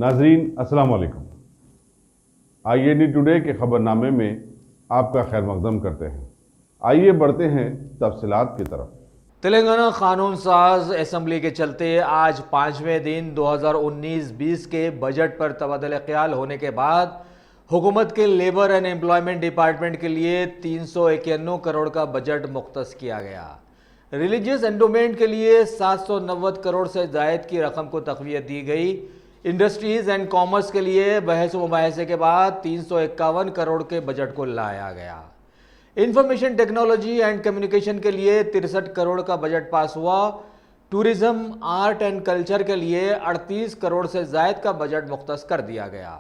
नाजरीन अस्सलाम वालेकुम। IAD टुडे के खबरनामे में आपका खैर मकदम करते हैं। आइए बढ़ते हैं तफसीलात की तरफ। तेलंगाना कानून साज असम्बली के चलते आज 5वें दिन 2019-20 के बजट पर तबादला ख्याल होने के बाद हुकूमत के लेबर एंड एम्प्लॉयमेंट डिपार्टमेंट के लिए 391 करोड़ का बजट मुख्तस किया गया। रिलीजियस एंडोमेंट के लिए 790 करोड़ से जायद की रकम को तक़वियत दी गई। इंडस्ट्रीज एंड कॉमर्स के लिए बहस मुबाहसे के बाद 351 करोड़ के बजट को लाया गया। इंफॉर्मेशन टेक्नोलॉजी एंड कम्युनिकेशन के लिए 63 करोड़ का बजट पास हुआ। टूरिज्म, आर्ट एंड कल्चर के लिए 38 करोड़ से जायद का बजट मुख्तस कर दिया गया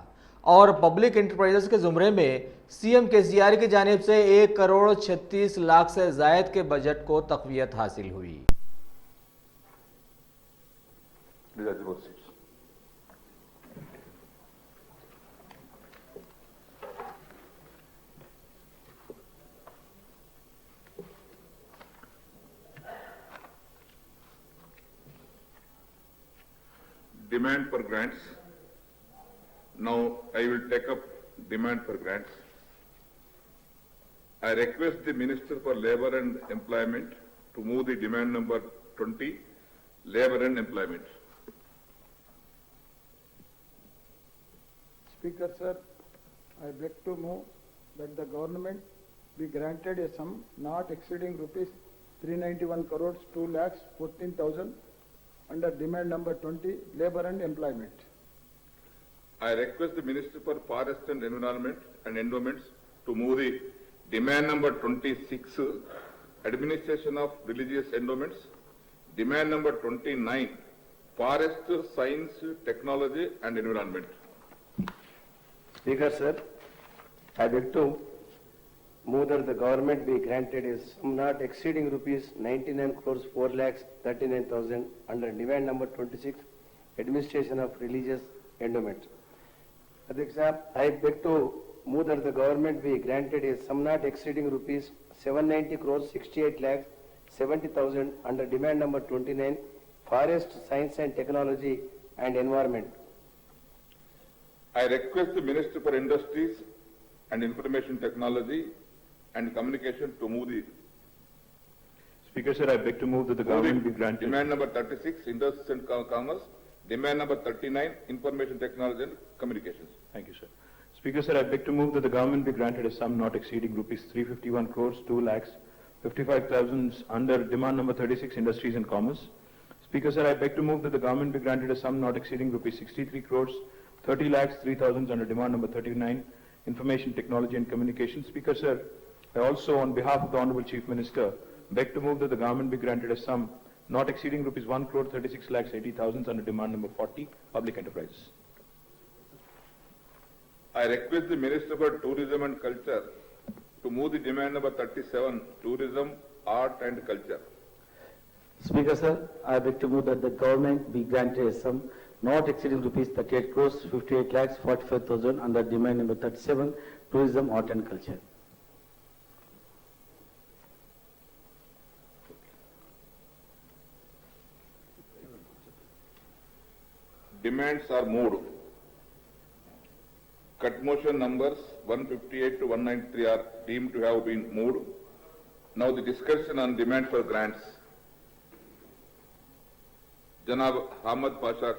और पब्लिक इंटरप्राइजेस के जुमरे में CM KCR की जानिब से 1 करोड़ 36 लाख से जायद के बजट को तक़वियत हासिल हुई। Demand for grants. Now I will take up demand for grants. I request the Minister for Labour and Employment to move the demand number 20, Labour and Employment. Speaker, sir, I beg to move that the government be granted a sum not exceeding rupees 391 crores 2 lakhs 14,000 under demand number 20, Labour and Employment. I request the Minister for Forest and Environment and Endowments to move the demand number 26, Administration of Religious Endowments, demand number 29, Forest, Science, Technology and Environment. Speaker, sir, I beg to move that the government be granted a sum not exceeding rupees 99 crores 4 lakhs 39,000 under demand number 26, Administration of Religious Endowments. Adhyaksha, I beg to move that the government be granted a sum not exceeding rupees 790 crores 68 lakhs 70,000 under demand number 29, Forest, Science and Technology and Environment. I request the Minister for Industries and Information Technology and Communication to move the Speaker, sir, I beg to move that the government be granted. Demand number 36, Industries and Commerce. Demand number 39, Information Technology and Communications. Thank you, sir. Speaker, sir, I beg to move that the government be granted a sum not exceeding rupees 351 crores 2 lakhs 55,000 under demand number 36, Industries and Commerce. Speaker, sir, I beg to move that the government be granted a sum not exceeding rupees 63 crores 30 lakhs 3,000 under demand number 39, Information Technology and Communication. Speaker, sir, I also, on behalf of the Honorable Chief Minister, beg to move that the government be granted a sum not exceeding rupees 1 crore 36 lakhs 80,000 under demand number 40, Public Enterprises. I request the Minister for Tourism and Culture to move the demand number 37, Tourism, Art and Culture. Speaker, sir, I beg to move that the government be granted a sum not exceeding rupees 38 crores 58 lakhs 45,000 under demand number 37, Tourism, Art and Culture. Demands are moved. Cut motion numbers 158 to 193 are deemed to have been moved. Now the discussion on demand for grants. Janab Ahmad Pasha.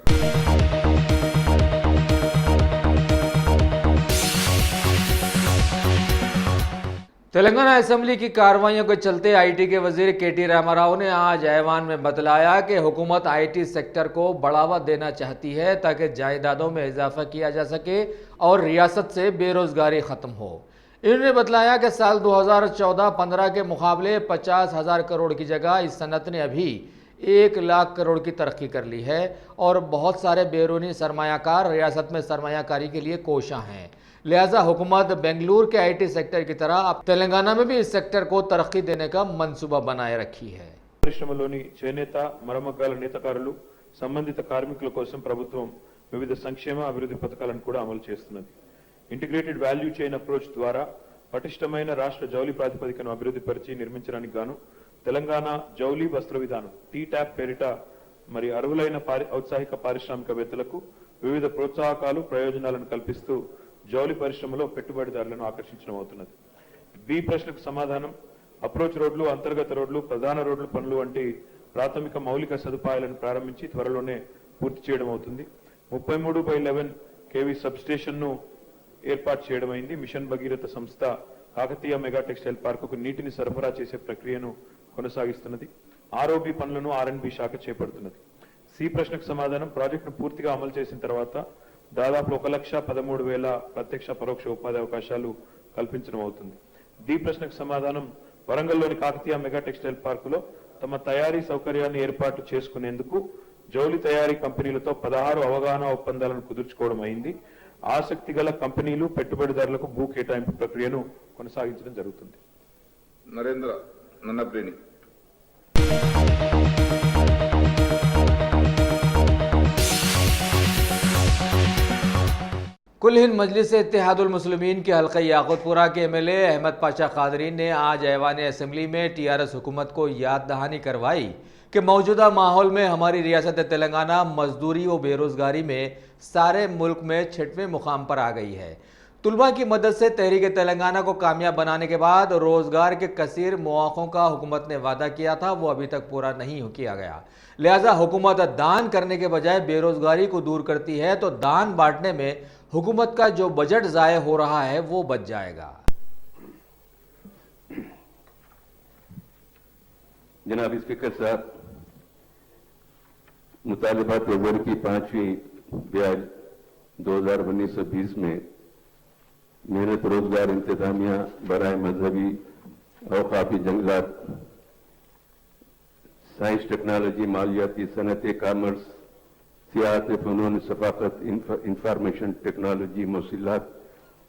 Telangana assembly की कार्रवाइयों के चलते IT के वजीर KT Rama Rao ने आज ऐवान में बतलाया कि हुकूमत IT सेक्टर को बढ़ावा देना चाहती है ताकि जायदादों में इजाफा किया जा सके और रियासत से बेरोजगारी ख़त्म हो। इन्होंने बतलाया कि साल 2014-15 के मुकाबले 50,000 करोड़ की जगह इस सनत ने अभी 1 लाख करोड़ की तरक्की कर ली है और बहुत सारे बैरूनी सरमायाकार रियासत में सरमायाकारी के लिए कोशां हैं। लिहाजा हुकूमत बेंगलुरु के IT सेक्टर की तरह अब तेलंगाना में भी इस सेक्टर को तरक्की देने का मंसूबा बनाए रखी है। పరిశ్రమలోని చేనేత మరమగ్గాల నేతకారులు సంబంధిత కార్మికుల కోసం ప్రభుత్వం వివిధ సంక్షేమ అభివృద్ధి పథకాలను కూడా అమలు చేస్తున్నది. ఇంటిగ్రేటెడ్ వాల్యూ చైన్ అప్రోచ్ ద్వారా పటిష్టమైన రాష్ట్ర జౌలి ప్రాతిపదికను అభివృద్ధి పరిచి నిర్మించడానికి గాను తెలంగాణ జౌలి వస్త్ర విధానం TTAP పేరిట మరి అర్హులైన ఔత్సాహిక పారిశ్రామికవేత్తలకు వివిధ ప్రోత్సాహకాలు ప్రయోజనాలను కల్పిస్తూ జౌళి పరిశ్రమలో పెట్టుబడిదారులను ఆకర్షించడం అవుతున్నది. బి ప్రశ్నకు సమాధానం అప్రోచ్ రోడ్లు, అంతర్గత రోడ్లు, ప్రధాన రోడ్లు పనులు వంటి ప్రాథమిక మౌలిక సదుపాయాలను ప్రారంభించి త్వరలోనే పూర్తి చేయడం అవుతుంది. 33/11 kV సబ్స్టేషన్ ను ఏర్పాటు చేయడమైంది. మిషన్ భగీరథ సంస్థ కాకతీయ మెగా టెక్స్టైల్ పార్కుకు నీటిని సరఫరా చేసే ప్రక్రియను కొనసాగిస్తున్నది. ఆర్ఓబి పనులను ఆర్ఎండ్బి శాఖ చేపడుతున్నది. సి ప్రశ్నకు సమాధానం ప్రాజెక్టును పూర్తిగా అమలు చేసిన తర్వాత దాదాపు 1,13,000 ప్రత్యక్ష పరోక్ష ఉపాధి అవకాశాలు కల్పించడం అవుతుంది. డి ప్రశ్నకు సమాధానం వరంగల్లోని కాకతీయ మెగా టెక్స్టైల్ పార్కులో తమ తయారీ సౌకర్యాన్ని ఏర్పాటు చేసుకునేందుకు జౌళి తయారీ కంపెనీలతో 16 అవగాహన ఒప్పందాలను కుదుర్చుకోవడం అయింది. ఆసక్తి గల కంపెనీలు, పెట్టుబడిదారులకు భూ కేటాయింపు ప్రక్రియను కొనసాగించడం జరుగుతుంది. నరేంద్ర నన్నప్రేని. कुल हिंद मजलिस इत्तेहादुल मुस्लिमीन के हल्का याकुतपुरा के एमएलए अहमद पाशा कादरी ने आज ऐवान असम्बली में टीआरएस हुकूमत को याद दहानी करवाई कि मौजूदा माहौल में हमारी रियासत तेलंगाना मजदूरी व बेरोजगारी में सारे मुल्क में 6वें मुकाम पर आ गई है। तुलबा की मदद से तहरीक तेलंगाना को कामयाब बनाने के बाद रोजगार के कसीर मौक़ों का हुकूमत ने वादा किया था, वो अभी तक पूरा नहीं किया गया। लिहाजा हुकूमत दान करने के बजाय बेरोजगारी को दूर करती है तो दान बांटने में हुकूमत का जो बजट ज़ाय हो रहा है वो बच जाएगा। जनाब स्पीकर साहब, मुतालबात अव्वल की 5वीं ब्याज 2019-20 में मेहनत रोजगार इंतजामिया बराए मजहबी औकाफी जंगलात, साइंस टेक्नोलॉजी, मालियाती सनत, कॉमर्स, सियाहत, फ़नून, सफ़ाकत, इंफॉर्मेशन टेक्नोलॉजी,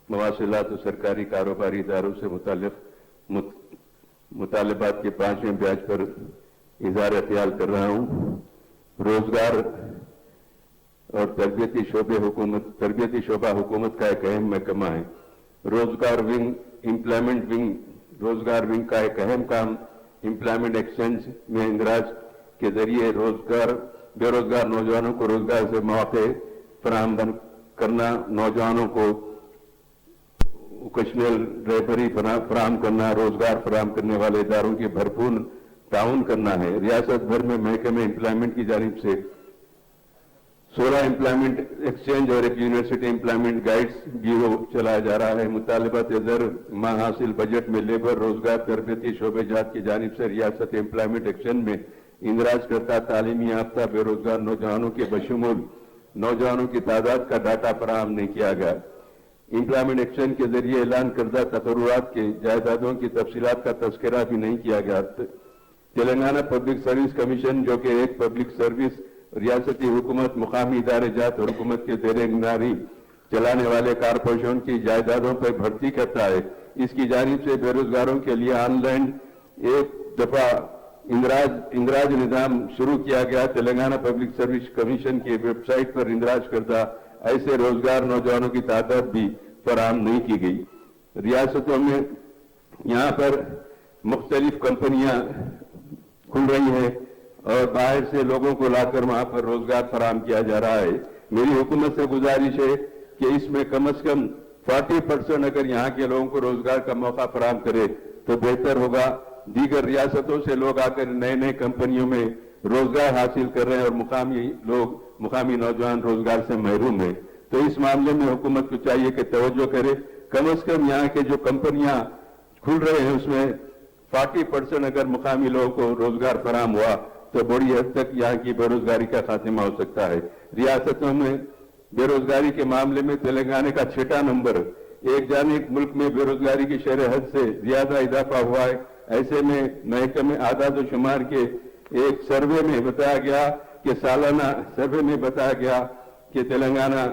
मवासिलात और सरकारी कारोबारी इदारों से मुतालबात के 5वें ब्याज पर इज़हार ख्याल कर रहा हूँ। रोजगार और तरबियती शोबा हुकूमत का एक अहम महकमा है। रोजगार विंग, एम्प्लॉयमेंट विंग, रोजगार विंग का एक अहम काम एम्प्लॉयमेंट एक्सचेंज में इंदराज के जरिए बेरोजगार नौजवानों को रोजगार से मौके फराहम करना, नौजवानों को ओकेशनल रेफरी फराहम करना, रोजगार फराहम करने वाले इदारों की भरपूर ताउन करना है। रियासत भर में महकमे एम्प्लॉयमेंट की जानिब से 16 एम्प्लॉयमेंट एक्सचेंज और एक यूनिवर्सिटी एम्प्लॉयमेंट गाइड्स ब्यूरो चलाया जा रहा है। मुतालबात दर माह हासिल बजट में लेबर, रोजगार, तरबियती शोबेजात की जानिब से रियासत एम्प्लॉयमेंट एक्सचेंज में इंदराज करता तालीमी याफ्ता बेरोजगार नौजवानों के बशमूल नौजवानों की तादाद का डाटा फराहम नहीं किया गया। एम्प्लॉयमेंट एक्सचेंज के जरिए ऐलान करदा तकर्रुरात के जायदादों की तफसीलात का तस्करा भी नहीं किया गया। तेलंगाना पब्लिक सर्विस कमीशन, जो कि एक पब्लिक सर्विस रियासती हुकूमत, मुकामी इदारे जात और हुकूमत के जेर निगरानी चलाने वाले कारपोरेशन की जायदादों पर भर्ती करता है, इसकी जानिब से बेरोजगारों के लिए ऑनलाइन एक दफा इंदराज निजाम शुरू किया गया। तेलंगाना पब्लिक सर्विस कमीशन की वेबसाइट पर इंदराज करदा ऐसे रोजगार नौजवानों की तादाद भी फराहम नहीं की गई। रियासतों में यहाँ पर मुख्तलिफ कंपनियां खुल रही हैं और बाहर से लोगों को लाकर वहां पर रोजगार फराहम किया जा रहा है। मेरी हुकूमत से गुजारिश है कि इसमें कम से कम 40% अगर यहाँ के लोगों को रोजगार का मौका फराहम करे तो बेहतर होगा। दीगर रियासतों से लोग आकर नए नए कंपनियों में रोजगार हासिल कर रहे हैं और मुकामी नौजवान रोजगार से महरूम है। तो इस मामले में हुकूमत को चाहिए कि तवज्जो करे। कम से कम यहाँ के जो कंपनियां खुल रहे हैं उसमें 40% अगर मुकामी लोगों को रोजगार फराहम हुआ तो बड़ी हद तक यहाँ की बेरोजगारी का खात्मा हो सकता है। रियासतों में बेरोजगारी के मामले में तेलंगाना का 6वां नंबर, एक जानिब मुल्क में बेरोजगारी की शरह हद से ज्यादा इजाफा हुआ है। ऐसे में महकमे आदाद और शुमार के एक सर्वे में बताया गया कि सालाना सर्वे में बताया गया कि तेलंगाना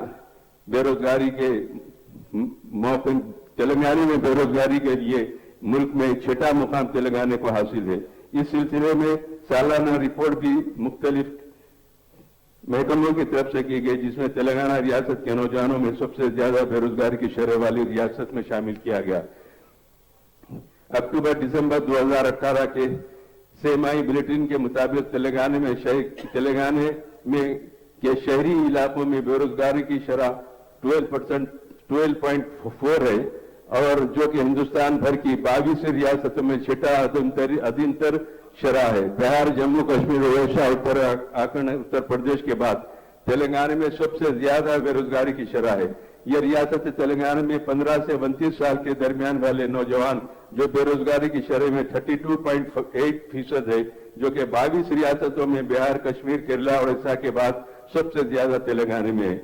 बेरोजगारी के मौके तेलंगाना में बेरोजगारी के लिए मुल्क में 6वां मुकाम तेलंगाना को हासिल है। इस सिलसिले में सालाना रिपोर्ट भी मुख्तलिफ महकमों की तरफ से की गई, जिसमें तेलंगाना रियासत के नौजवानों में सबसे ज्यादा बेरोजगारी की शरह वाली रियासत में शामिल किया गया। अक्टूबर-दिसंबर 2018 के सेमाई बुलेटिन के मुताबिक तेलंगाना में کہ شہری علاقوں میں بے-روزگاری کی شرح 12.4 ہے اور جو کہ ہندوستان بھر کی 22 ریاستوں میں چھٹا ادھین تر شرح ہے. بہار، جموں کشمیر، اڑیسہ، اتر پردیش کے بعد تلنگانہ میں سب سے زیادہ بے روزگاری کی شرح ہے. یہ ریاست تلنگانہ میں 15 سے 29 سال کے درمیان والے نوجوان جو بے روزگاری کی شرح میں 32.8% ہے، جو کہ 22 ریاستوں میں بہار، کشمیر، کیرلا اور اڑیسہ کے بعد سب سے زیادہ تلنگانہ میں ہے.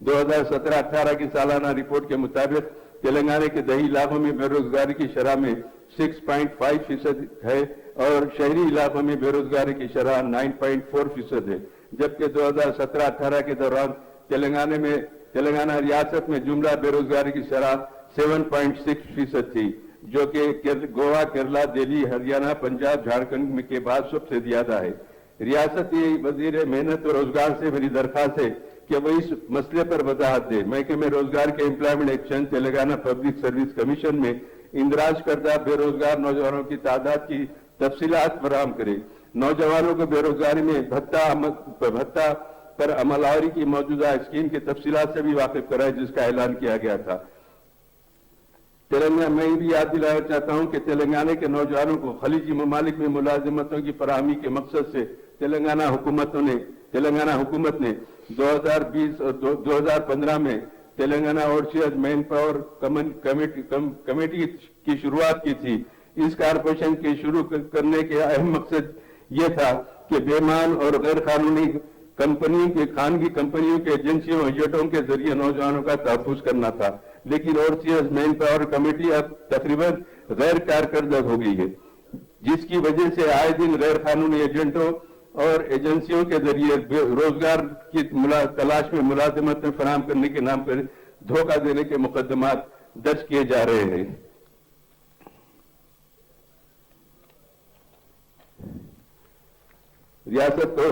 2017-18 کی سالانہ رپورٹ کے مطابق تلنگانہ کے دیہی علاقوں میں بے روزگاری کی شرح میں 6.5% ہے اور شہری علاقوں میں بے روزگاری کی شرح 9.4% ہے، جبکہ 2017-18 کے دوران تلنگانہ ریاست میں جملہ بے روزگاری کی شرح 7.6% تھی، جو کہ گوا، کیرلا، دہلی، ہریانہ، پنجاب، جھارکھنڈ کے بعد سب سے زیادہ ہے. ریاستی وزیر محنت و روزگار سے میری درخواست ہے کہ وہ اس مسئلے پر وضاحت دے. محکمہ روزگار کے employment action Telangana public service commission میں اندراج کردہ بے روزگار نوجوانوں کی تعداد کی تفصیلات فراہم کرے. نوجوانوں کو بے روزگاری میں بھتہ پر عمل آوری کی موجودہ اسکیم کی تفصیلات سے بھی واقف کرائے، جس کا اعلان کیا گیا تھا. تلنگانہ میں بھی یاد دلانا چاہتا ہوں کہ تلنگانہ کے نوجوانوں کو خلیجی ممالک میں ملازمتوں کی فراہمی کے مقصد سے تلنگانہ حکومت نے 2020 اور 2015 میں Telangana overseas man power committee کی شروعات کی تھی. اس کارپوریشن کے شروع کرنے کے اہم مقصد یہ تھا کہ بےمان اور غیر قانونی خانگی کمپنیوں کے ایجنسیوں اور ایجنٹوں کے ذریعے نوجوانوں کا تحفظ کرنا تھا. لیکن اوورسیز مین پاور کمیٹی اب تقریباً غیر کارکردہ ہو گئی ہے، جس کی وجہ سے آئے دن غیر قانونی ایجنٹوں اور ایجنسیوں کے ذریعے روزگار کی تلاش میں ملازمت فراہم کرنے کے نام پر دھوکہ دینے کے مقدمات درج کیے جا رہے ہیں. ریاست کو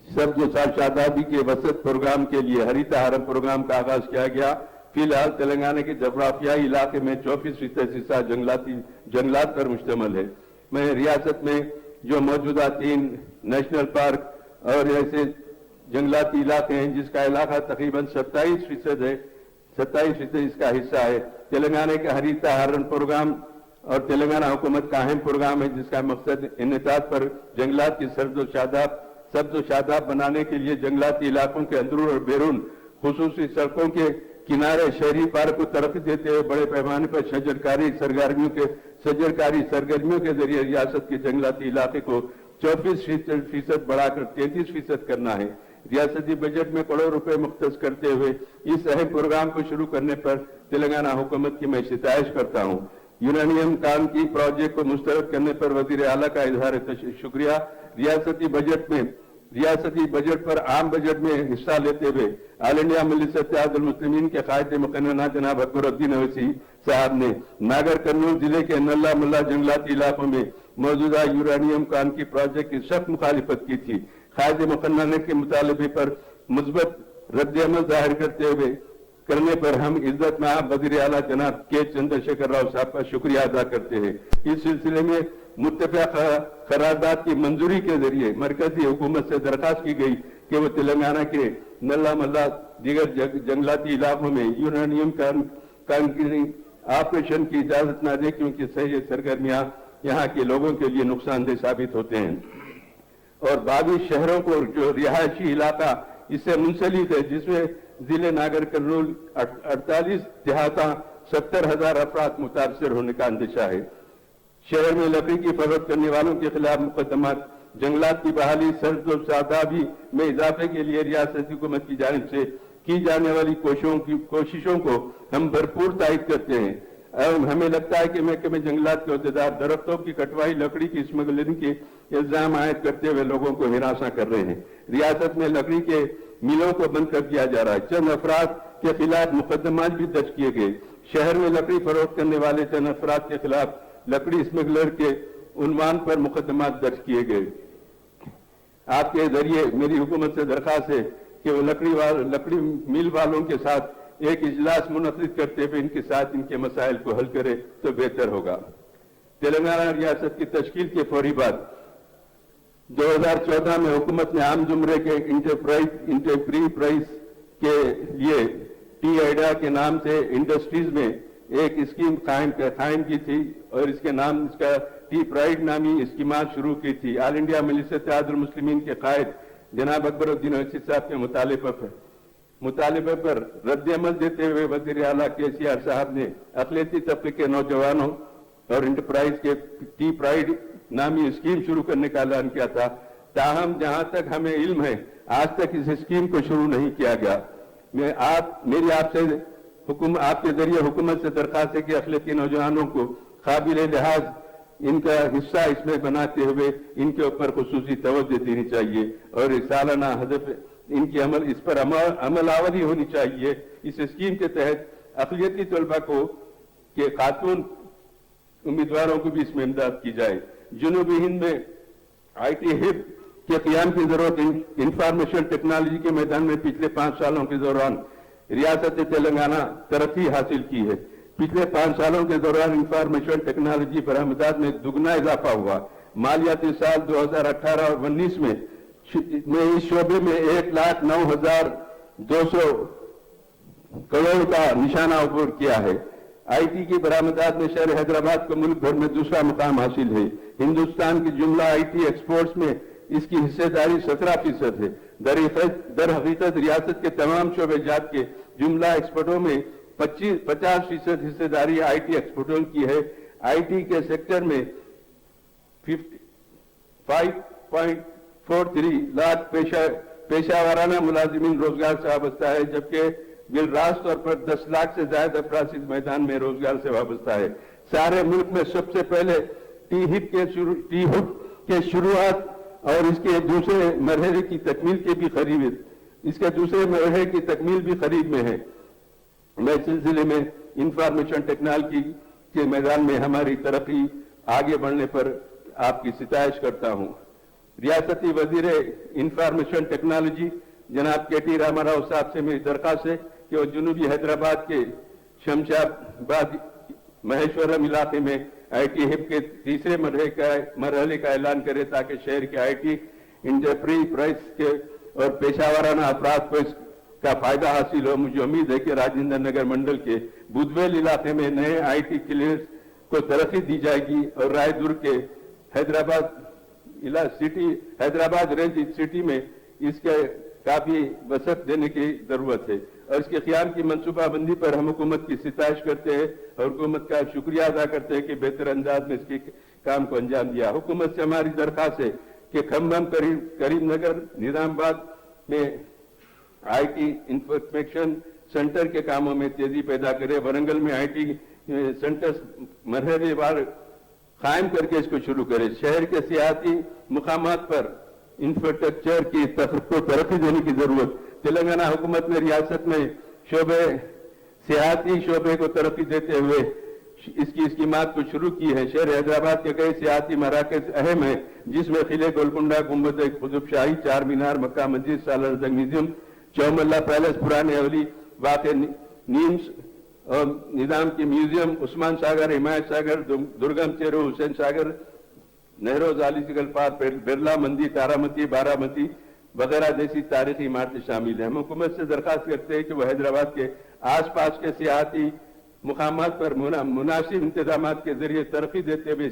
سبز و شادابی کے وسط پروگرام کے لیے ہریتا ہارم پروگرام کا آغاز کیا گیا. فی الحال تلنگانہ کے جغرافیائی علاقے میں 34% حصہ جنگلات پر مشتمل ہے. میں ریاست میں جو موجودہ 3 نیشنل پارک اور ایسے جنگلاتی علاقے ہیں جس کا علاقہ تقریباً 27% ہے، 27% اس کا حصہ ہے. تلنگانہ کے ہریتا ہارن پروگرام اور تلنگانہ حکومت کا اہم پروگرام ہے، جس کا مقصد انعطاف پر جنگلات کی سبز و شاداب بنانے کے لیے جنگلاتی علاقوں کے اندرون اور بیرون خصوصی سڑکوں کے کنارے شہری پارک کو ترقی دیتے ہوئے بڑے پیمانے پر شجرکاری سرگرمیوں کے ذریعے ریاست کے جنگلاتی علاقے کو 24% بڑھا کر 33% کرنا ہے. ریاستی بجٹ میں کروڑوں روپے مختص کرتے ہوئے اس اہم پروگرام کو شروع کرنے پر تلنگانہ حکومت کی میں ستائش کرتا ہوں. یورانیم کام کی پروجیکٹ کو مسترد کرنے پر وزیر اعلیٰ کا اظہار شکریہ. ریاستی بجٹ پر عام بجٹ میں حصہ لیتے ہوئے آل انڈیا مجلس اتحاد المسلمین کے قائد مقننہ جناب اکبر الدین اویسی صاحب نے ناگر کرنول ضلع کے نلہ ملا جنگلاتی علاقوں میں موجودہ یورانیم کان کی پروجیکٹ کی سخت مخالفت کی تھی. قائد مقننہ کے مطالبے پر مثبت رد عمل ظاہر کرنے پر ہم عزت مآب وزیر اعلیٰ جناب کے چندر شیکھر راؤ صاحب کا شکریہ ادا کرتے ہیں. اس سلسلے میں متفق قرارداد کی منظوری کے ذریعے مرکزی حکومت سے درخواست کی گئی کہ وہ تلنگانہ کے نلہ ملا دیگر جنگلاتی علاقوں میں یورانیم کان کی آپریشن کی اجازت نہ دے، کیونکہ صحیح سرگرمیاں یہاں کے لوگوں کے لیے نقصان دہ ثابت ہوتے ہیں اور باقی شہروں کو جو رہائشی علاقہ اس سے منسلک ہے، جس میں ضلع ناگر کرنول 48 دیہاتاں 70,000 افراد متاثر ہونے کا اندیشہ ہے. شہر میں لکڑی کی فروخت کرنے والوں کے خلاف مقدمات، جنگلات کی بحالی، سبز و شادابی میں اضافے کے لیے ریاستی حکومت کی جانب سے کی جانے والی کوششوں کو ہم بھرپور تائید کرتے ہیں. ہمیں لگتا ہے کہ محکمہ جنگلات کے عہدیدار درختوں کی کٹوائی، لکڑی کی اسمگلنگ کے الزام عائد کرتے ہوئے لوگوں کو ہراساں کر رہے ہیں. ریاست میں لکڑی کے ملوں کو بند کر دیا جا رہا ہے. چند افراد کے خلاف مقدمات بھی درج کیے گئے. شہر میں لکڑی فروخت کرنے والے چند افراد کے خلاف لکڑی اسمگلر کے عنوان پر مقدمات درج کیے گئے. آپ کے ذریعے میری حکومت سے درخواست ہے کہ وہ لکڑی مل والوں کے ساتھ ایک اجلاس منعقد کرتے ہوئے ان کے ساتھ ان کے مسائل کو حل کرے تو بہتر ہوگا. تلنگانہ ریاست کی تشکیل کے فوری بعد 2014 में हुकूमत ने आम जुमरे के इंटरप्री प्राइस के लिए टी आइडिया के नाम से इंडस्ट्रीज में एक स्कीम कायम की थी और इसका टी प्राइड नामी स्कीमात शुरू की थी। ऑल इंडिया मजलिस इत्तेहादुल मुस्लिमीन के कायद जनाब अकबरुद्दीन ओवैसी साहब के मुतालिबे पर रद्द अमल देते हुए वजीर आला केसीआर साहब ने अक़लियती तबके के नौजवानों और इंटरप्राइज के टी प्राइड नामी स्कीम शुरू करने का ऐलान किया था। ताहम जहां तक हमें इल्म है आज तक इस स्कीम को शुरू नहीं किया गया। मेरी आपके जरिए हुकूमत से दरखास्त है कि अक़लियती नौजवानों को काबिल लिहाज इनका हिस्सा इसमें बनाते हुए इनके ऊपर खुसूसी तवज्जो देनी चाहिए और सालाना हदफ इनकी इस पर अमलावरी होनी चाहिए। इस स्कीम के तहत अक़लियती तलबा को के खातून उम्मीदवारों को भी इसमें इमदाद की जाए। जनूबी हिंद में IT हिब के क़याम की जरूरत इंफॉर्मेशन टेक्नोलॉजी के मैदान में पिछले 5 सालों के दौरान रियासत तेलंगाना तरक्की हासिल की है। पिछले 5 सालों के दौरान इंफॉर्मेशन टेक्नोलॉजी बरामदात में दुगना इजाफा हुआ। मालियाती साल 2018 और 19 में इस शोबे में 1,09,200 करोड़ का निशाना ऊपर किया है। IT की बरामदात में शहर हैदराबाद को मुल्क भर में दूसरा मुकाम हासिल है। हिंदुस्तान की जुमला IT एक्सपोर्ट्स में इसकी हिस्सेदारी 17% है। दर हकीकत रियासत के तमाम शोबे जात के जुमला एक्सपोर्टों में 50% हिस्सेदारी IT एक्सपोर्टों की है। IT के सेक्टर में 5.43 लाख पेशावराना मुलाजिमीन रोजगार से वाबस्ता है, जबकि बिलरास तौर पर 10 लाख से ज्यादा अफराद इस मैदान में रोजगार से वाबस्ता है। सारे मुल्क में सबसे पहले टी हिब के शुरुआत और इसके दूसरे मरहले की तकमील के भी करीब इसके दूसरे मरहले की तकमील भी करीब में है। मैं इस सिलसिले में इंफॉर्मेशन टेक्नोलॉजी के मैदान में हमारी तरक्की आगे बढ़ने पर आपकी सिताइश करता हूं। रियासती वजीर इंफॉर्मेशन टेक्नोलॉजी जनाब KT रामाराव साहब से मेरी दरख्वास्त है कि वो जनूबी हैदराबाद के शमशाबाद महेश्वरम इलाके में IT हिब के तीसरे मरहले का ऐलान करे ताकि शहर के IT इंटरप्राइज के और पेशावराना अफराद को इसका फायदा हासिल हो। मुझे उम्मीद है कि राजेंद्र नगर मंडल के बुधवेल इलाके में नए IT क्लिनिक्स को तरक्की दी जाएगी और रायदुर्ग के हैदराबाद रेंज सिटी में इसके काफी वसत देने की जरूरत है और इसके क़याम की मनसूबाबंदी पर हम हुकूमत की सिताइश करते हैं और हुकूमत का शुक्रिया अदा करते हैं कि बेहतर अंदाज में इसके काम को अंजाम दिया। हुकूमत से हमारी दरख्वास्त है कि खम्बम करीमनगर निजामाबाद में IT इंस्पेक्शन सेंटर के कामों में तेजी पैदा करे। वरंगल में IT सेंटर मरहलेवार कायम करके इसको शुरू करे। शहर के सियाती मुकामात पर इंफ्रास्ट्रक्चर की तरक्की देने की जरूरत। तेलंगाना हुकूमत ने रियासत में सियाती शोबे को तरक्की देते हुए इसकी स्कीमात को शुरू की है। शहर हैदराबाद के कई सियाती मराकज अहम है, जिसमें किले गोलकुंडा, गुंबद कुतुब शाही, चार मीनार, मक्का मस्जिद, सालार जंग म्यूजियम, चौमल्ला पैलेस, पुराने अवली वाक़ नीम्स और निजाम की म्यूजियम, उस्मान सागर, हिमायत सागर, दुर्गम चेरो, हुसैन सागर, नेहरू जाली सिगल पार्क, बिरला मंदी, तारामती, बारामती वगैरह जैसी तारीखी इमारतें शामिल हैं। हम हुकूमत से दरखास्त करते हैं कि वह हैदराबाद के आसपास के सियाती मुकामात पर मुनासिब इंतजाम के जरिए तरक्की देते हुए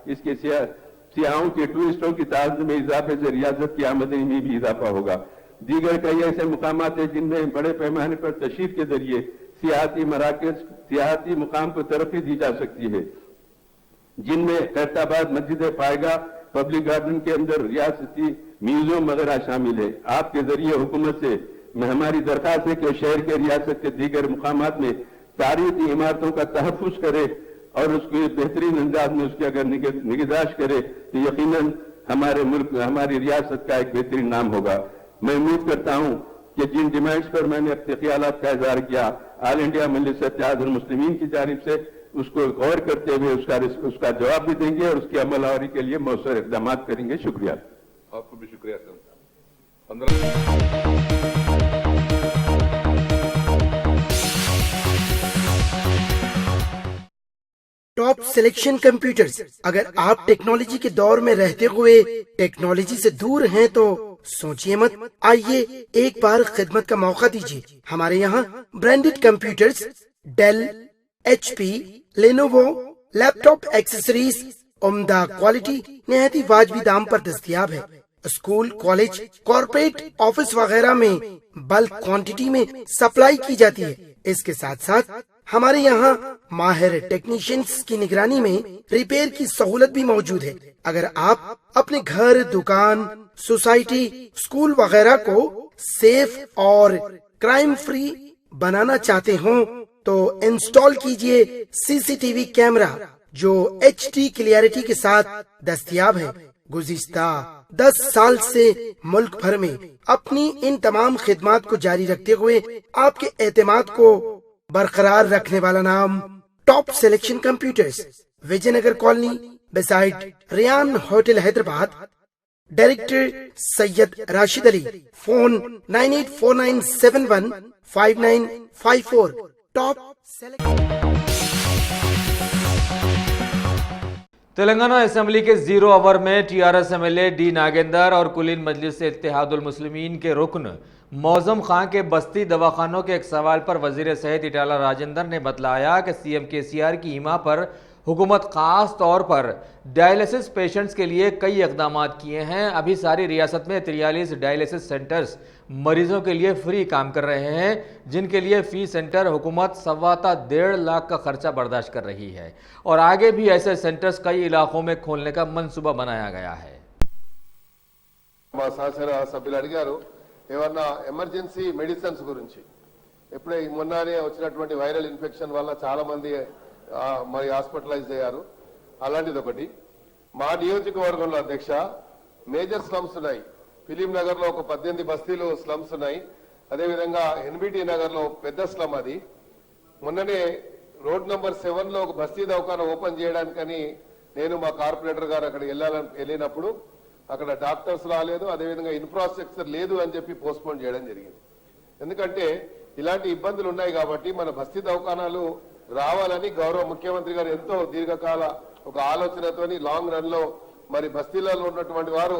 इसके सियाहों के टूरिस्टों की तादाद में इजाफे से रियासत की आमदनी में भी इजाफा होगा। दीगर कई ऐसे मुकामात हैं जिनमें बड़े पैमाने पर तशरीफ के जरिए सियाती मराकज, सियाती मुकाम को तरक्की दी जा सकती है, जिनमें खैरताबाद मस्जिद पायगा, पब्लिक गार्डन के अंदर रियासती म्यूजियम वगैरह शामिल है। आपके जरिए हुकूमत से हमारी दरखास्त है कि शहर के रियासत के दीगर मुकामात में तारीखी इमारतों का तहफ़्फ़ुज़ करे और उसको बेहतरीन अंदाज में उसकी अगर निगहदाश्त करे तो यकीनन हमारे मुल्क, हमारी रियासत का एक बेहतरीन नाम होगा। मैं उम्मीद करता हूं कि जिन डिमांड्स पर मैंने अपने ख्यालात का इज़हार किया, ऑल इंडिया मजलिस इत्तेहादुल मुस्लिमीन की जानिब से उसको गौर करते हुए उसका जवाब भी देंगे और उसकी अमलावरी के लिए मौसर इक़दाम करेंगे। शुक्रिया। आपको भी शुक्रिया सर। Top selection computers. अगर आप टेक्नोलॉजी के दौर में रहते हुए टेक्नोलॉजी से दूर हैं तो सोचिए मत, आइए एक बार खिदमत का मौका दीजिए। हमारे यहाँ branded computers, Dell, HP, Lenovo, laptop accessories उम्दा क्वालिटी निहायत ही वाजबी दाम पर दस्तयाब है। स्कूल, कॉलेज, कॉर्पोरेट, ऑफिस वगैरह में बल्क क्वांटिटी में सप्लाई की जाती है। इसके साथ साथ हमारे यहाँ माहिर टेक्नीशियंस की निगरानी में रिपेयर की सहूलत भी मौजूद है। अगर आप अपने घर, दुकान, सोसाइटी, स्कूल वगैरह को सेफ और क्राइम फ्री बनाना चाहते हो तो इंस्टॉल कीजिए CCTV कैमरा जो HD क्लियरिटी के साथ दस्तयाब है। गुज़िश्ता 10 साल से मुल्क भर में अपनी इन तमाम खिदमात को जारी रखते हुए आपके एतमाद को बरकरार रखने वाला नाम top selection computers, Vijayanagar colony beside Riyan hotel Hyderabad. Director Syed Rashid Ali. Phone 9849715954। Top Telangana assembly के 0 ओवर में TRS MLA डी नागेंदर और कुलीन मजलिस इत्तेहादुल मुस्लिमीन के रुकन मौजम खां के बस्ती दवाखानों के एक सवाल पर वजीर सेहत इटाला राजेंद्र ने बतलाया कि CM KCR की हिमा पर हुकूमत खास तौर पर डायलिसिस पेशेंट्स के लिए कई इकदाम किए हैं। अभी सारी रियासत में 43 डायलिसिस सेंटर्स मरीजों के लिए फ्री काम कर रहे हैं, जिनके लिए फी सेंटर हुकूमत 1.25 लाख का खर्चा बर्दाश्त कर रही है और आगे भी ऐसे सेंटर्स कई इलाकों में खोलने का मंसूबा बनाया गया है। మా శాసన సభ్యులు అడిగారు ఏమన్నా ఎమర్జెన్సీ మెడిసిన్స్ గురించి. ఎప్పుడే మొన్ననే వచ్చినటువంటి వైరల్ ఇన్ఫెక్షన్ వల్ల చాలా మంది మరి హాస్పిటలైజ్ అయ్యారు. అలాంటిది ఒకటి. మా నియోజకవర్గంలో అధ్యక్ష మేజర్ స్లమ్స్ ఉన్నాయి. ఫిలిం నగర్ లో ఒక 18 బస్తీలు స్లమ్స్ ఉన్నాయి. అదేవిధంగా NBT నగర్ లో పెద్ద స్లమ్ అది. మొన్ననే రోడ్ నంబర్ 7 లో ఒక బస్తీ దవాఖానా ఓపెన్ చేయడానికని నేను మా కార్పొరేటర్ గారు అక్కడ వెళ్ళినప్పుడు అక్కడ డాక్టర్స్ రాలేదు, అదేవిధంగా ఇన్ఫ్రాస్ట్రక్చర్ లేదు అని చెప్పి పోస్ట్పోన్ చేయడం జరిగింది. ఎందుకంటే ఇలాంటి ఇబ్బందులు ఉన్నాయి కాబట్టి మన బస్తీ దవాఖానాలు రావాలని గౌరవ ముఖ్యమంత్రి గారు ఎంతో దీర్ఘకాల ఒక ఆలోచనతోని లాంగ్ రన్ లో మరి బస్తీలలో ఉన్నటువంటి వారు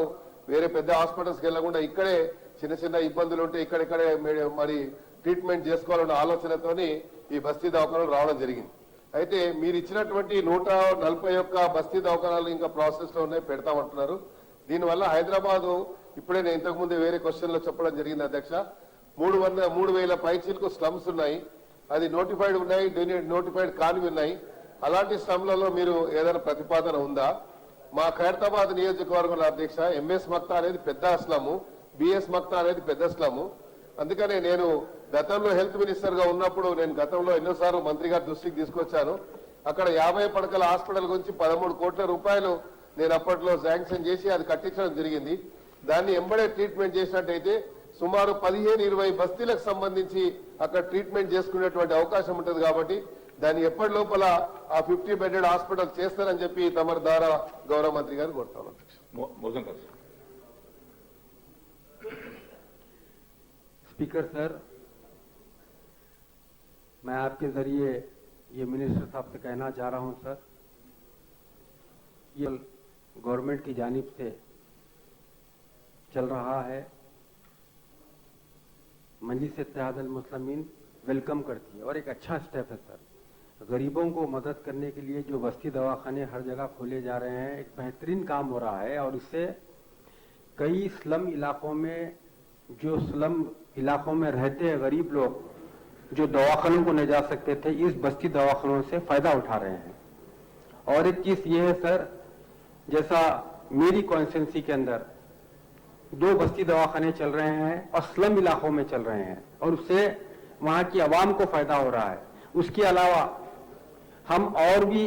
వేరే పెద్ద హాస్పిటల్స్కి వెళ్లకుండా ఇక్కడే చిన్న చిన్న ఇబ్బందులు ఉంటే ఇక్కడిక్కడే మరి ట్రీట్మెంట్ చేసుకోవాలన్న ఆలోచనతోని ఈ బస్తీ దవాఖానాలు రావడం జరిగింది. అయితే మీరు ఇచ్చినటువంటి 141 బస్తీ దవాఖానాలు ఇంకా ప్రాసెస్ లో ఉన్నాయి, పెడతామంటున్నారు. దీనివల్ల హైదరాబాద్ ఇప్పుడే నేను ఇంతకుముందు వేరే క్వశ్చన్ లో చెప్పడం జరిగింది అధ్యక్ష, 3,000 పైచీలకు స్లమ్స్ ఉన్నాయి. అది నోటిఫైడ్ ఉన్నాయి, నోటిఫైడ్ కానివి ఉన్నాయి. అలాంటి స్లమ్లలో మీరు ఏదైనా ప్రతిపాదన ఉందా? మా ఖైరతాబాద్ నియోజకవర్గంలో అధ్యక్ష MS మక్తా అనేది పెద్ద స్లము, BS మక్తా అనేది పెద్ద స్లము. అందుకనే నేను గతంలో హెల్త్ మినిస్టర్ గా ఉన్నప్పుడు నేను గతంలో ఎన్నోసార్లు మంత్రి గారి దృష్టికి తీసుకొచ్చాను. అక్కడ 50 పడకల హాస్పిటల్ గురించి 13 కోట్ల రూపాయలు నేను అప్పట్లో శాంక్షన్ చేసి అది కట్టించడం జరిగింది. దాన్ని ఎంబడే ట్రీట్మెంట్ చేసినట్టయితే సుమారు 15-20 బస్తీలకు సంబంధించి అక్కడ ట్రీట్మెంట్ చేసుకునేటువంటి అవకాశం ఉంటుంది. కాబట్టి దాన్ని ఎప్పటి లోపల ఆ 50 బెడెడ్ హాస్పిటల్ చేస్తారని చెప్పి తమరి ద్వారా గౌరవ మంత్రి గారు కోరుతాను. स्पीकर सर, मैं आपके जरिए ये मिनिस्टर साहब से कहना चाह रहा हूं सर, ये गवर्नमेंट की जानिब से चल रहा है, मजलिस इत्तेहादुल मुस्लिमीन वेलकम करती है और एक अच्छा स्टेप है सर। गरीबों को मदद करने के लिए जो बस्ती दवाखाने हर जगह खोले जा रहे हैं, एक बेहतरीन काम हो रहा है और इससे कई स्लम इलाकों में जो स्लम इलाकों में रहते हैं गरीब लोग जो दवाखानों को नहीं जा सकते थे, इस बस्ती दवाखानों से फायदा उठा रहे हैं। और एक चीज ये है सर, जैसा मेरी कॉन्स्टिट्यूंसी के अंदर 2 बस्ती दवाखाने चल रहे हैं और स्लम इलाकों में चल रहे हैं और उससे वहां की आवाम को फायदा हो रहा है। उसके अलावा हम और भी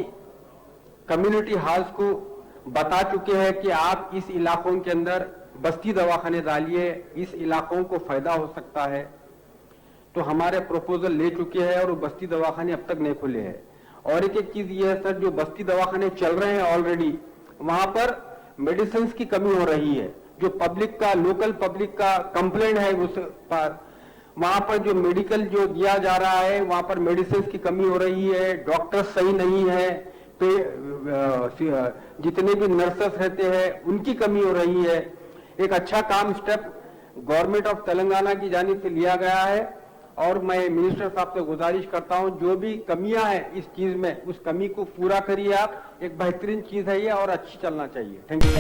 कम्युनिटी हॉल्स को बता चुके हैं कि आप इस इलाकों के अंदर बस्ती दवाखाने डालिए, इस इलाकों को फायदा हो सकता है। तो हमारे प्रपोजल ले चुके हैं और बस्ती दवाखाने अब तक नहीं खुले हैं। और एक चीज ये है सर, जो बस्ती दवाखाने चल रहे हैं ऑलरेडी, वहां पर मेडिसिन की कमी हो रही है। जो पब्लिक का, लोकल पब्लिक का कंप्लेंट है उस पर, वहां पर जो मेडिकल जो दिया जा रहा है वहां पर मेडिसिन की कमी हो रही है, डॉक्टर सही नहीं है, जितने भी नर्सेस रहते हैं उनकी कमी हो रही है। एक अच्छा काम स्टेप गवर्नमेंट ऑफ तेलंगाना की जानिब से लिया गया है और मैं मिनिस्टर साहब से गुजारिश करता हूं जो भी कमियां हैं इस चीज में उस कमी को पूरा करिए आप। एक बेहतरीन चीज है ये और अच्छी चलना चाहिए। Thank you.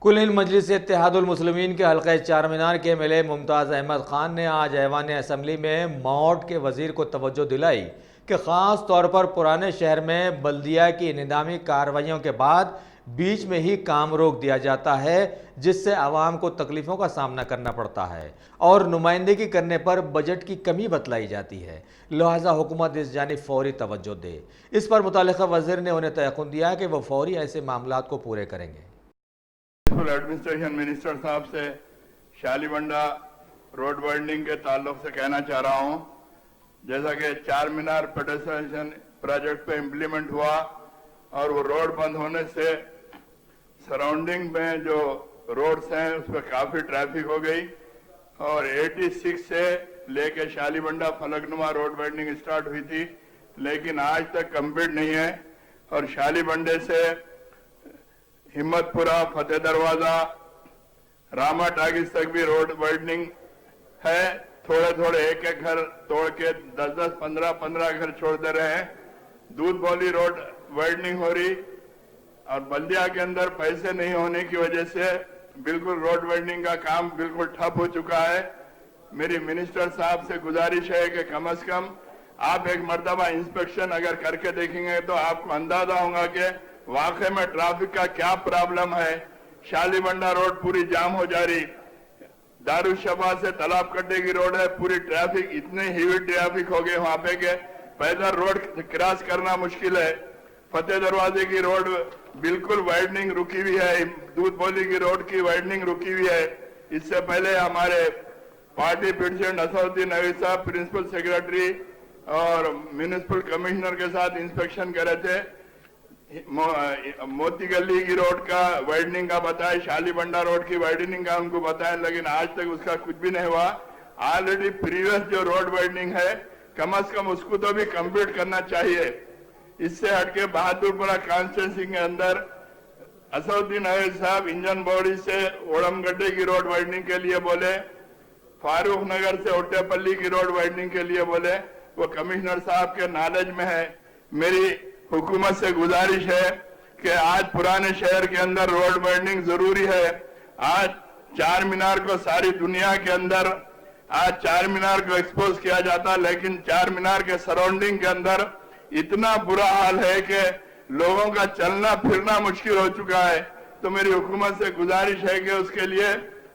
कुल हिंद मजलिस इत्तेहादुल मुस्लिमीन के हल्का चार मीनार के एमएलए मुमताज़ अहमद खान ने आज ऐवान असम्बली में मौट के वजीर को तवज्जो दिलाई कि ख़ास तौर पर पुराने शहर में बल्दिया की इंतज़ामी कार्रवाइयों के बाद बीच में ही काम रोक दिया जाता है, जिससे आवाम को तकलीफ़ों का सामना करना पड़ता है और नुमाइंदगी करने पर बजट की कमी बतलाई जाती है। लिहाजा हुकूमत इस जानिब फौरी तवज्जो दे। इस पर मुतल्लिका वज़ीर ने उन्हें तयक़ुन दिया कि वह फौरी ऐसे मामलात को पूरे करेंगे। एडमिनिस्ट्रेशन मिनिस्टर साहब से शालीबंडा रोड वाइडनिंग के ताल्लुक से कहना चाह रहा हूं, जैसा कि चार मीनार पेडेस्ट्रियन प्रोजेक्ट पे इम्प्लीमेंट हुआ और वो रोड बंद होने से सराउंडिंग में जो रोड्स हैं उस पर काफी ट्रैफिक हो गई और 86 से लेके Shalibanda Falaknuma road widening start हुई थी, लेकिन आज तक कंप्लीट नहीं है। और शालीबंडे से हिम्मतपुरा, फतेह दरवाजा, रामा टागिस तक भी रोड वाइडनिंग है। थोड़े थोड़े एक एक घर तोड़ के 10-10, 15-15 घर छोड़ दे रहे हैं। दूध बौली रोड वाइडनिंग हो रही और बल्दिया के अंदर पैसे नहीं होने की वजह से बिल्कुल रोड वाइडनिंग का काम बिल्कुल ठप हो चुका है। मेरी मिनिस्टर साहब से गुजारिश है कि कम से कम आप एक मर्तबा इंस्पेक्शन अगर करके देखेंगे तो आपको अंदाजा होगा कि वाकई में ट्रैफिक का क्या प्रॉब्लम है। शालीबंडा रोड पूरी जाम हो जा रही, दारुशबा से तालाब कट्टे की रोड है, पूरी ट्रैफिक इतने हेवी ट्रैफिक हो गए वहां पे के पैदल रोड क्रॉस करना मुश्किल है। फतेह दरवाजे की रोड बिल्कुल वाइडनिंग रुकी हुई है, दूध बोली की रोड की वाइडनिंग रुकी हुई है। इससे पहले हमारे पार्टी प्रेसिडेंट असदुद्दीन नवीद साहब प्रिंसिपल सेक्रेटरी और म्यूनिसिपल कमिश्नर के साथ इंस्पेक्शन करे थे। मोती गली की रोड का वाइडनिंग का बताया, शालीबंडा रोड की वाइडनिंग का उनको बताया, लेकिन आज तक उसका कुछ भी नहीं हुआ। ऑलरेडी प्रीवियस जो रोड वाइडनिंग है कम से कम उसको तो भी कंप्लीट करना चाहिए। इससे हटके बहादुरपुरा कॉन्स्टिट्यूंसी के अंदर असदुद्दीन नवीद साहब इंजन बॉडी से ओड़म गड्ढे की रोड वाइडनिंग के लिए बोले, फारूक नगर से ओटेपल्ली की रोड वाइडनिंग के लिए बोले, वो कमिश्नर साहब के नॉलेज में है। मेरी हुकूमत से गुजारिश है कि आज पुराने शहर के अंदर रोड वाइडनिंग जरूरी है। आज चार मीनार को सारी दुनिया के अंदर आज चार मीनार को एक्सपोज किया जाता, लेकिन चार मीनार के सराउंडिंग के अंदर इतना बुरा हाल है कि लोगों का चलना फिरना मुश्किल हो चुका है। तो मेरी हुकूमत से गुजारिश है कि उसके लिए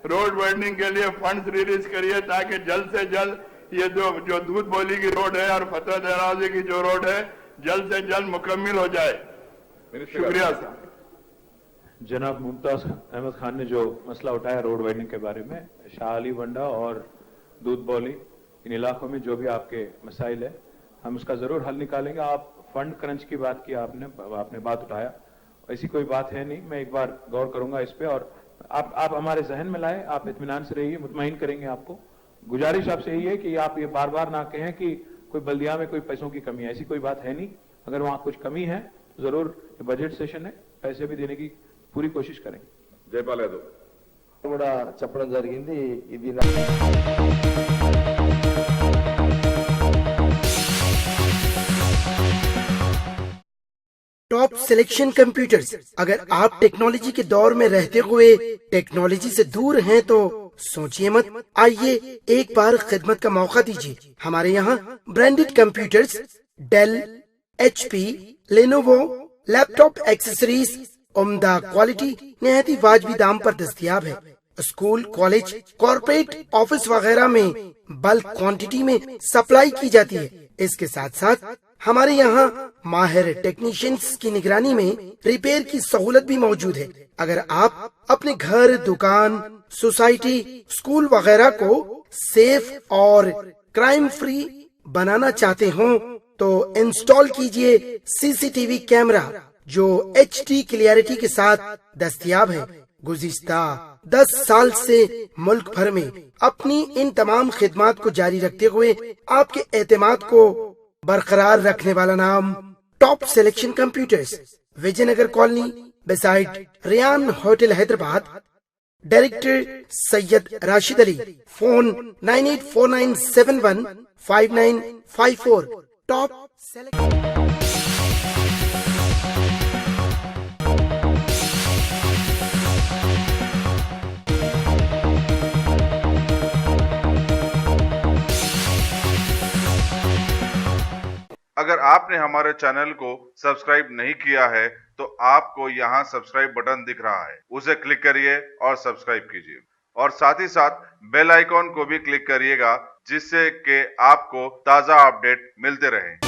रोड वाइडनिंग के लिए फंड्स रिलीज करिए ताकि जल्द से जल्द ये जो दूध बोली की रोड है और फतेह दरवाजे की जो रोड है जल्द से जल्द मुकम्मल हो जाए। शुक्रिया साहब। जनाब मुमताज अहमद खान ने जो मसला उठाया रोड वाइडनिंग के बारे में, शालीबंडा और दूध बौली इन इलाकों में जो भी आपके मसाइल है हम उसका जरूर हल निकालेंगे। आप फंड क्रंच की बात की, आपने बात उठाया, ऐसी कोई बात है नहीं। मैं एक बार गौर करूंगा इस पे और आप हमारे जहन में लाए, आप इत्मीनान से रहिए, मुतमईन करेंगे आपको। गुजारिश आपसे यही है कि आप ये बार बार ना कहें कि कोई बल्दिया में कोई पैसों की कमी है, ऐसी कोई बात है नहीं। अगर वहां कुछ कमी है जरूर बजट सेशन है, पैसे भी देने की पूरी कोशिश करेंगे। जयपाल यादव కూడా చెప్పడం జరిగింది। ఇది टॉप सिलेक्शन कंप्यूटर्स। अगर आप टेक्नोलॉजी के दौर में रहते हुए टेक्नोलॉजी से दूर हैं तो सोचिए मत, आइए एक बार खिदमत का मौका दीजिए। हमारे यहाँ branded computers Dell, HP, Lenovo, laptop accessories उम्दा क्वालिटी निहायत ही वाजबी दाम पर दस्तयाब है। स्कूल, कॉलेज, कॉर्पोरेट, ऑफिस वगैरह में बल्क क्वांटिटी में सप्लाई की जाती है। इसके साथ साथ हमारे यहाँ माहिर टेक्नीशियंस की निगरानी में रिपेयर की सहूलत भी मौजूद है। अगर आप अपने घर, दुकान, सोसाइटी, स्कूल वगैरह को सेफ और क्राइम फ्री बनाना चाहते हो तो इंस्टॉल कीजिए CCTV कैमरा जो HD क्लियरिटी के साथ दस्तयाब है। गुज़िश्ता 10 साल से मुल्क भर में अपनी इन तमाम खिदमात को जारी रखते हुए आपके एतमाद को बरकरार रखने वाला नाम top selection computers, Vijayanagar colony beside Riyan hotel Hyderabad. Director Syed Rashid Ali. Phone 9849715954। Top selection. अगर आपने हमारे चैनल को सब्सक्राइब नहीं किया है तो आपको यहाँ सब्सक्राइब बटन दिख रहा है, उसे क्लिक करिए और सब्सक्राइब कीजिए और साथ ही साथ बेल आइकॉन को भी क्लिक करिएगा जिससे कि आपको ताज़ा अपडेट मिलते रहें।